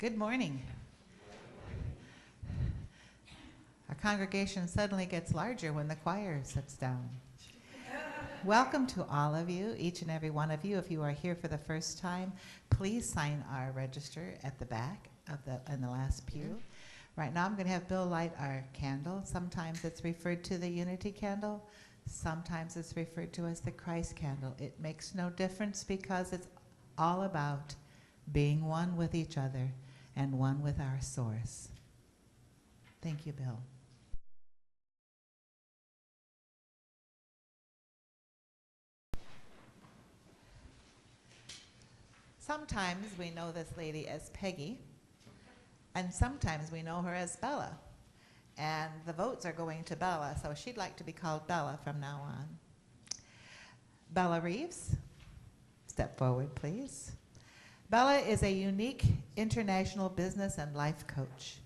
Good morning. Our congregation suddenly gets larger when the choir sits down. Welcome to all of you, each and every one of you. If you are here for the first time, please sign our register at the back of in the last pew. Right now I'm going to have Bill light our candle. Sometimes it's referred to the unity candle. Sometimes it's referred to as the Christ candle. It makes no difference because it's all about being one with each other and one with our source. Thank you, Bill. Sometimes we know this lady as Peggy, and sometimes we know her as Bella. And the votes are going to Bella, so she'd like to be called Bella from now on. Bella Reeves, step forward, please. Bella is a unique international business and life coach.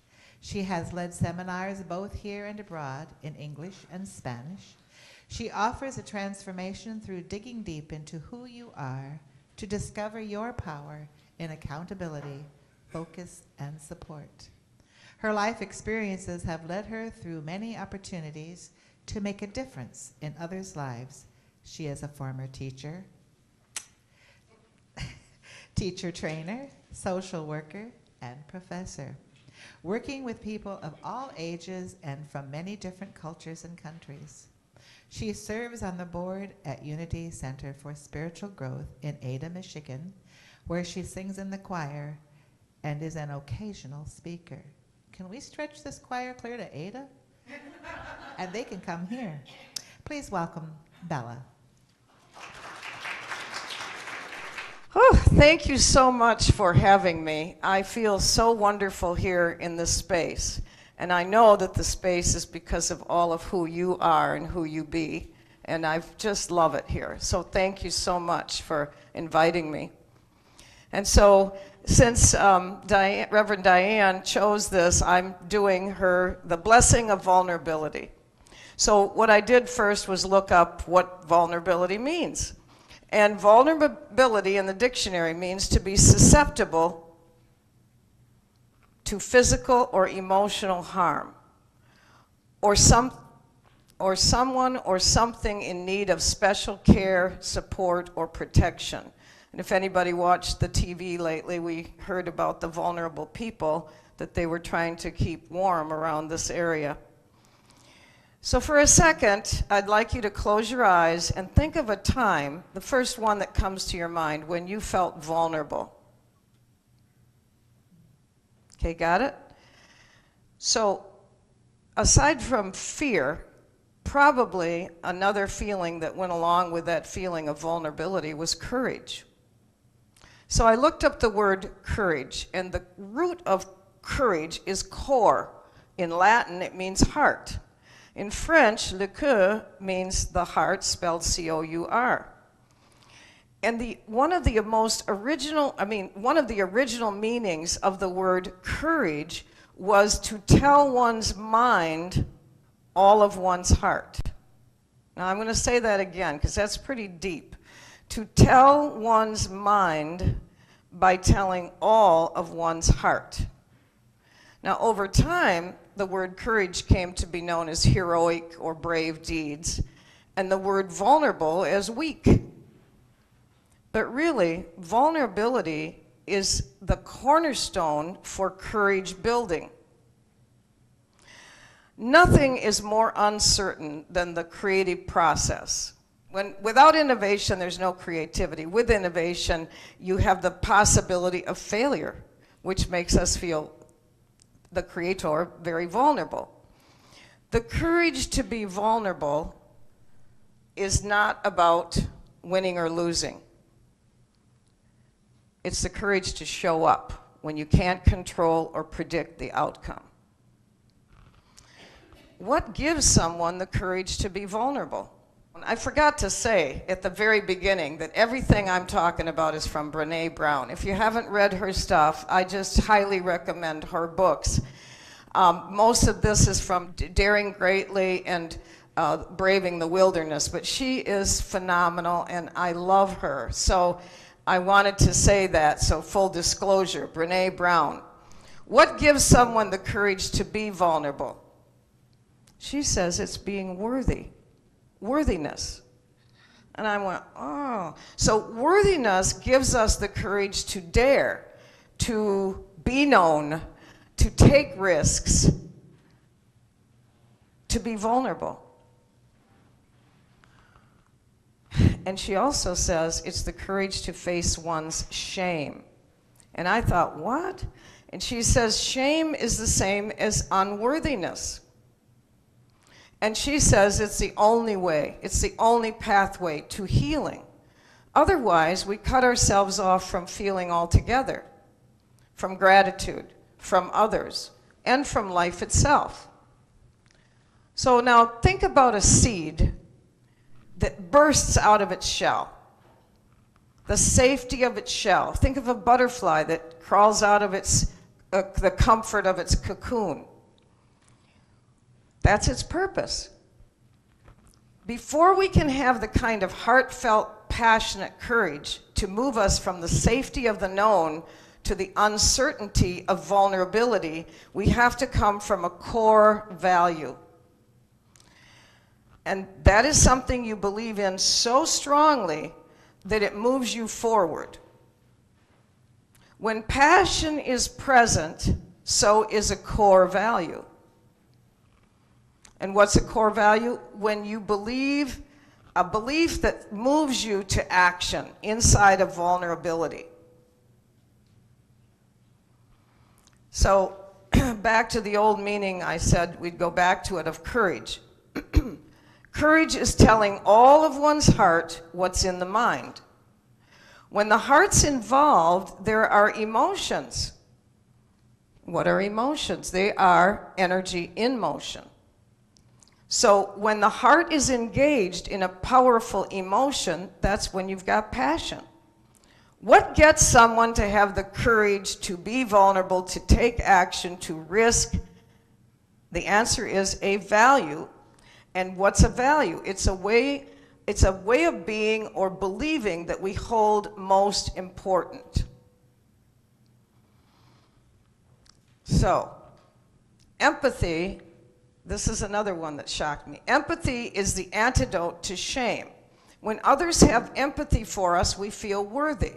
She has led seminars both here and abroad in English and Spanish. She offers a transformation through digging deep into who you are to discover your power in accountability, focus, and support. Her life experiences have led her through many opportunities to make a difference in others' lives. She is a former teacher, teacher trainer, social worker, and professor, working with people of all ages and from many different cultures and countries. She serves on the board at Unity Center for Spiritual Growth in Ada, Michigan, where she sings in the choir and is an occasional speaker. Can we stretch this choir clear to Ada? And they can come here. Please welcome Bella. Oh, thank you so much for having me. I feel so wonderful here in this space. And I know that the space is because of all of who you are and who you be. And I just love it here. So thank you so much for inviting me. And so since Reverend Diane chose this, I'm doing the blessing of vulnerability. So what I did first was look up what vulnerability means. And vulnerability in the dictionary means to be susceptible to physical or emotional harm, or someone or something in need of special care, support, or protection. And if anybody watched the TV lately, we heard about the vulnerable people that they were trying to keep warm around this area. So for a second, I'd like you to close your eyes and think of a time, the first one that comes to your mind, when you felt vulnerable. Okay, got it? So aside from fear, probably another feeling that went along with that feeling of vulnerability was courage. So I looked up the word courage, and the root of courage is cor. In Latin, it means heart. In French, le cœur means the heart, spelled C-O-U-R. And one of the original meanings of the word courage was to tell one's mind all of one's heart. Now I'm going to say that again because that's pretty deep. To tell one's mind by telling all of one's heart. Now over time, the word courage came to be known as heroic or brave deeds, and the word vulnerable as weak. But really, vulnerability is the cornerstone for courage building. Nothing is more uncertain than the creative process. Without innovation, there's no creativity. With innovation, you have the possibility of failure, which makes us feel, the creator, very vulnerable. The courage to be vulnerable is not about winning or losing. It's the courage to show up when you can't control or predict the outcome. What gives someone the courage to be vulnerable? I forgot to say at the very beginning that everything I'm talking about is from Brené Brown. If you haven't read her stuff, I just highly recommend her books. Most of this is from Daring Greatly and Braving the Wilderness, but she is phenomenal and I love her. So I wanted to say that, so full disclosure, Brené Brown. What gives someone the courage to be vulnerable? She says it's being worthy, worthiness. And I went, oh. So worthiness gives us the courage to dare, to be known, to take risks, to be vulnerable. And she also says it's the courage to face one's shame. And I thought, what? And she says shame is the same as unworthiness. And she says it's the only way, it's the only pathway to healing. Otherwise, we cut ourselves off from feeling altogether, from gratitude, from others, and from life itself. So now think about a seed that bursts out of its shell, the safety of its shell. Think of a butterfly that crawls out of its, the comfort of its cocoon. That's its purpose. Before we can have the kind of heartfelt, passionate courage to move us from the safety of the known to the uncertainty of vulnerability, we have to come from a core value. And that is something you believe in so strongly that it moves you forward. When passion is present, so is a core value. And what's a core value? When you believe, a belief that moves you to action inside of vulnerability. So back to the old meaning, I said we'd go back to it, of courage. Courage is telling all of one's heart what's in the mind. When the heart's involved, there are emotions. What are emotions? They are energy in motion. So when the heart is engaged in a powerful emotion, that's when you've got passion. What gets someone to have the courage to be vulnerable, to take action, to risk? The answer is a value. And what's a value? It's a way of being or believing that we hold most important. So, empathy, this is another one that shocked me. Empathy is the antidote to shame. When others have empathy for us, we feel worthy.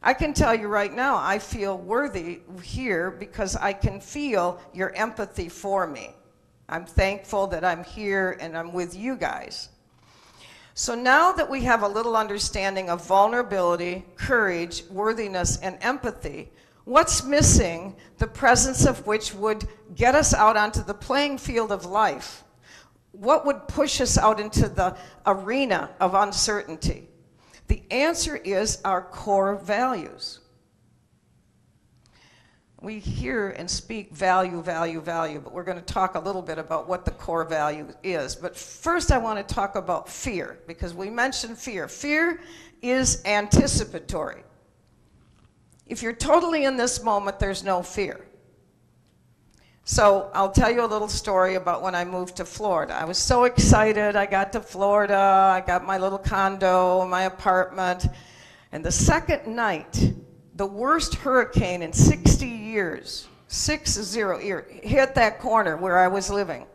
I can tell you right now, I feel worthy here because I can feel your empathy for me. I'm thankful that I'm here and I'm with you guys. So now that we have a little understanding of vulnerability, courage, worthiness, and empathy, what's missing, the presence of which would get us out onto the playing field of life? What would push us out into the arena of uncertainty? The answer is our core values. We hear and speak value, value, value, but we're going to talk a little bit about what the core value is. But first I want to talk about fear, because we mentioned fear. Fear is anticipatory. If you're totally in this moment, there's no fear. So I'll tell you a little story about when I moved to Florida. I was so excited. I got to Florida. I got my little condo, my apartment. And the second night, the worst hurricane in 60 years, 60 years, hit that corner where I was living.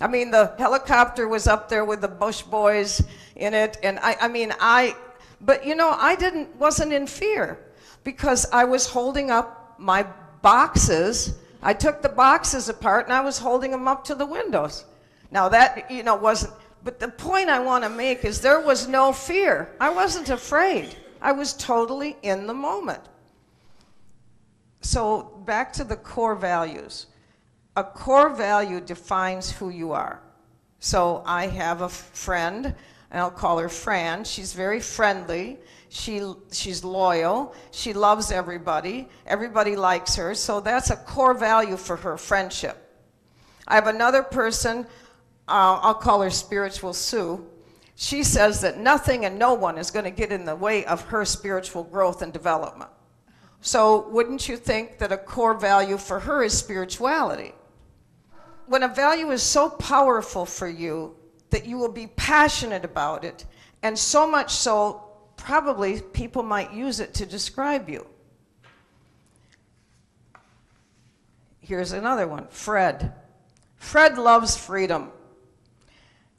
I mean, the helicopter was up there with the Bush boys in it, and but you know, wasn't in fear because I was holding up my boxes. I took the boxes apart and I was holding them up to the windows. Now that, you know, wasn't, but the point I want to make is there was no fear. I wasn't afraid. I was totally in the moment. So back to the core values. A core value defines who you are. So I have a friend, and I'll call her Fran. She's very friendly. She's loyal. She loves everybody. Everybody likes her. So that's a core value for her, friendship. I have another person, I'll call her Spiritual Sue. She says that nothing and no one is going to get in the way of her spiritual growth and development. So wouldn't you think that a core value for her is spirituality? When a value is so powerful for you that you will be passionate about it, and so much so, probably people might use it to describe you. Here's another one, Fred. Fred loves freedom.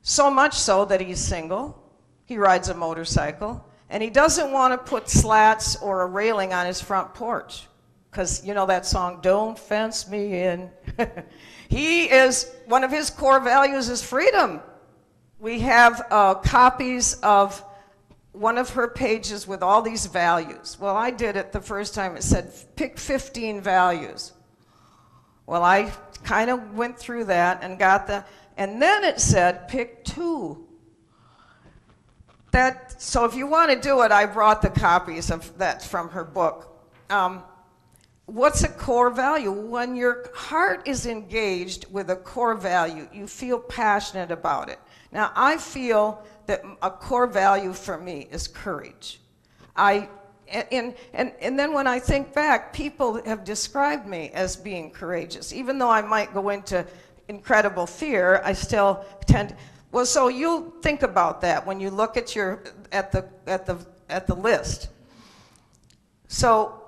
So much so that he's single. He rides a motorcycle. And he doesn't want to put slats or a railing on his front porch. Because you know that song, Don't Fence Me In. One of his core values is freedom. We have copies of one of her pages with all these values. Well, I did it the first time. It said, pick 15 values. Well, I kind of went through that and and then it said, pick 2. So if you want to do it, I brought the copies of that from her book. What's a core value? When your heart is engaged with a core value, you feel passionate about it. Now, I feel that a core value for me is courage. And then when I think back, people have described me as being courageous. Even though I might go into incredible fear, I still tend. Well, so you'll think about that when you look at the list. So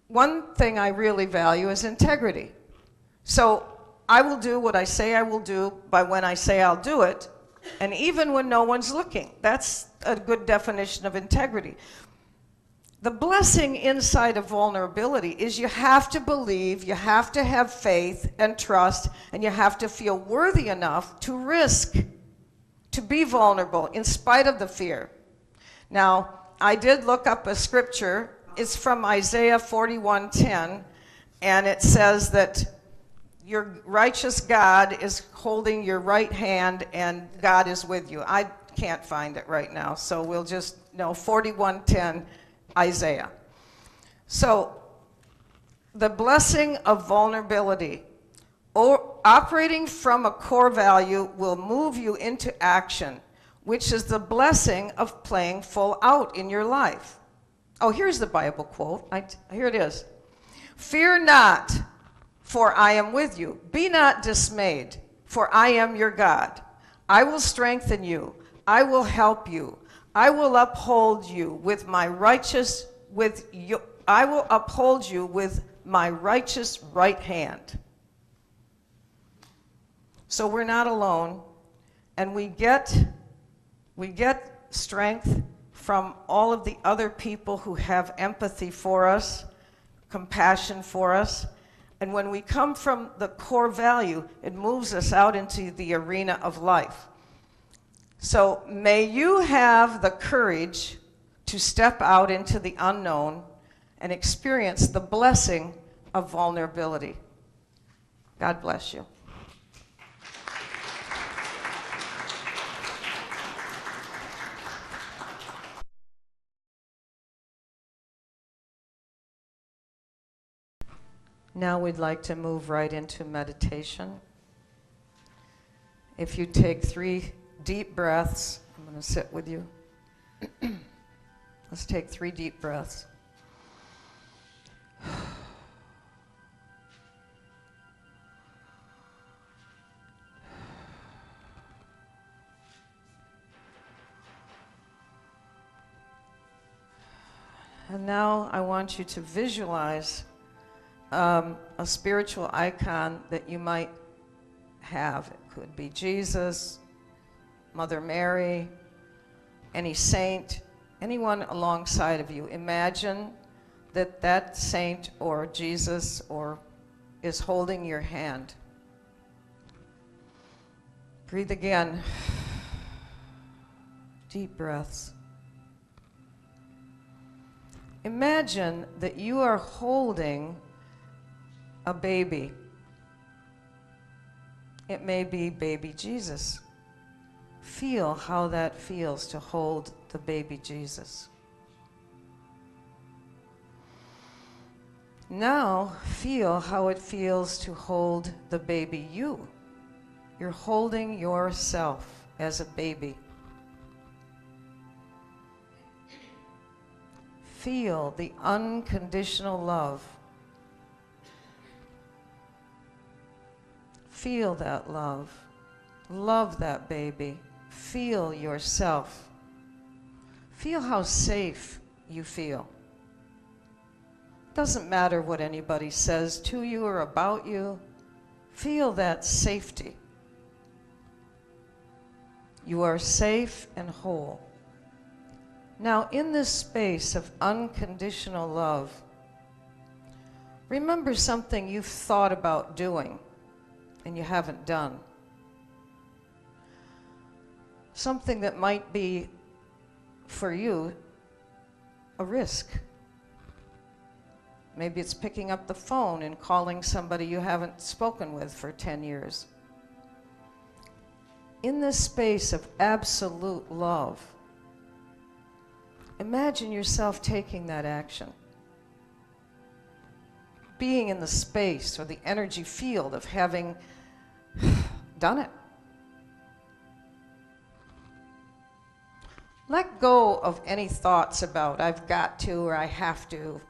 one thing I really value is integrity. So I will do what I say I will do by when I say I'll do it, and even when no one's looking. That's a good definition of integrity. The blessing inside of vulnerability is you have to believe, you have to have faith and trust, and you have to feel worthy enough to risk, to be vulnerable in spite of the fear. Now, I did look up a scripture. It's from Isaiah 41:10, and it says that your righteous God is holding your right hand and God is with you. I can't find it right now, so we'll just know 41:10, Isaiah. So the blessing of vulnerability, or operating from a core value, will move you into action, which is the blessing of playing full out in your life. Oh, here's the Bible quote. Here it is. Fear not, for I am with you. Be not dismayed, for I am your God. I will strengthen you. I will help you. I will uphold you with my righteous right hand. So we're not alone, and we get strength from all of the other people who have empathy for us, compassion for us. And when we come from the core value, it moves us out into the arena of life. So may you have the courage to step out into the unknown and experience the blessing of vulnerability. God bless you. Now we'd like to move right into meditation. If you take 3 deep breaths, I'm going to sit with you. Let's take 3 deep breaths. And now I want you to visualize a spiritual icon that you might have. It could be Jesus, Mother Mary, any saint, anyone alongside of you. Imagine that saint or Jesus is holding your hand. Breathe again. Deep breaths. Imagine that you are holding a baby. It may be baby Jesus. Feel how that feels to hold the baby Jesus. Now feel how it feels to hold the baby you. You're holding yourself as a baby. Feel the unconditional love. Feel that love. Love that baby. Feel yourself. Feel how safe you feel. Doesn't matter what anybody says to you or about you. Feel that safety. You are safe and whole. Now, in this space of unconditional love, remember something you've thought about doing and you haven't done. Something that might be, for you, a risk. Maybe it's picking up the phone and calling somebody you haven't spoken with for 10 years. In this space of absolute love, imagine yourself taking that action. Being in the space or the energy field of having done it. Let go of any thoughts about I've got to or I have to.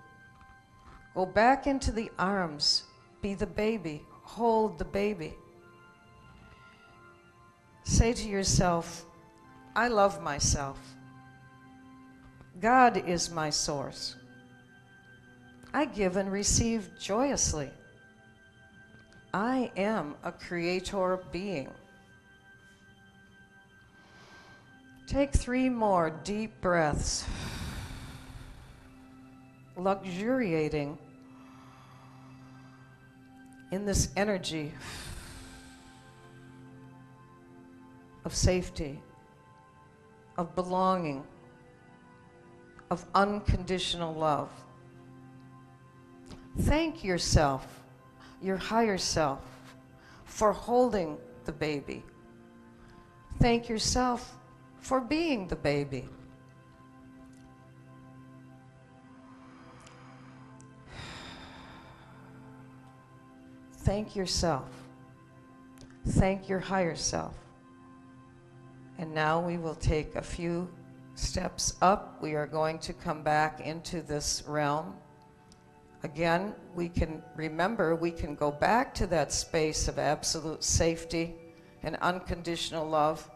Go back into the arms. Be the baby. Hold the baby. Say to yourself, I love myself. God is my source. I give and receive joyously. I am a creator being. Take 3 more deep breaths, luxuriating in this energy of safety, of belonging, of unconditional love. Thank yourself, your higher self, for holding the baby. Thank yourself for being the baby. Thank yourself. Thank your higher self. And now we will take a few steps up. We are going to come back into this realm. Again, we can remember, we can go back to that space of absolute safety and unconditional love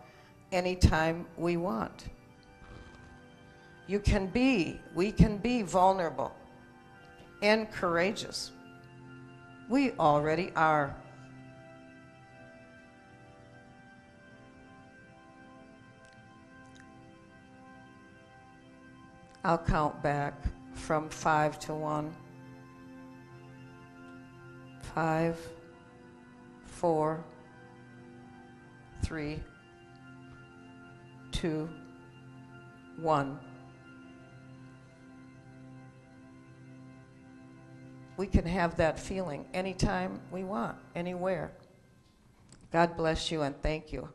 anytime we want. We can be vulnerable and courageous. We already are. I'll count back from 5 to 1. 5, 4, 3, 2, 1. We can have that feeling anytime we want, anywhere. God bless you and thank you.